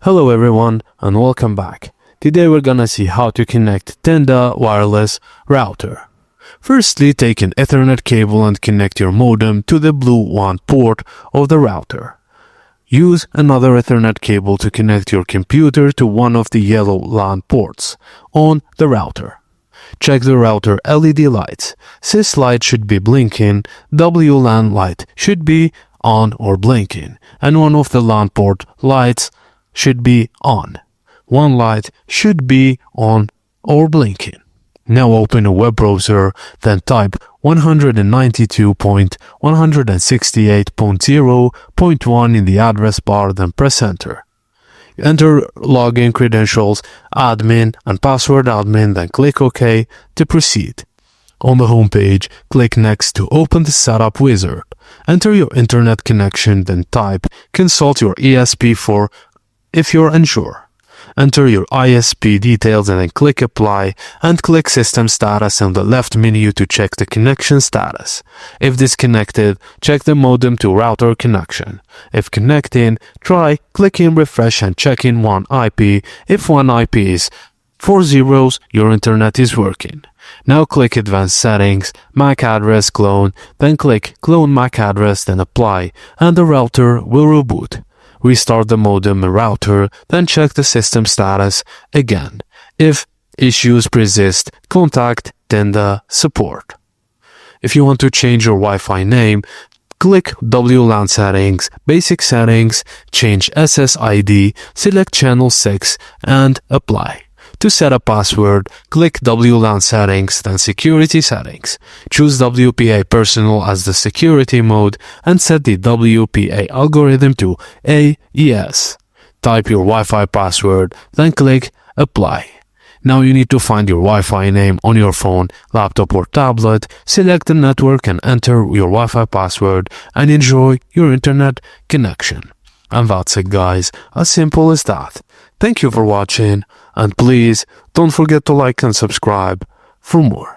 Hello everyone and welcome back. Today we're gonna see how to connect Tenda wireless router. Firstly, take an Ethernet cable and connect your modem to the blue WAN port of the router. Use another Ethernet cable to connect your computer to one of the yellow LAN ports on the router. Check the router LED lights. Sys light should be blinking, WLAN light should be on or blinking, and one of the LAN port lights should be on. One light should be on or blinking. Now open a web browser, then type 192.168.0.1 in the address bar, then press enter. Enter login credentials, admin and password admin, then click OK to proceed. On the home page, click Next to open the setup wizard. Enter your internet connection, then type consult your ESP if you're unsure. Enter your ISP details and then click Apply and click System Status on the left menu to check the connection status. If disconnected, check the modem to router connection. If connecting, try clicking Refresh and checking one IP. If one IP is 4 zeros, your internet is working. Now click Advanced Settings, MAC Address Clone, then click Clone MAC Address, then Apply, and the router will reboot. Restart the modem and router, then check the system status again. If issues persist, contact Tenda support. If you want to change your Wi-Fi name, click WLAN settings, basic settings, change SSID, select channel 6 and apply. To set a password, click WLAN settings, then security settings. Choose WPA personal as the security mode and set the WPA algorithm to AES. Type your Wi-Fi password, then click apply. Now you need to find your Wi-Fi name on your phone, laptop or tablet, select the network and enter your Wi-Fi password and enjoy your internet connection. And that's it guys, as simple as that. Thank you for watching. And please don't forget to like and subscribe for more.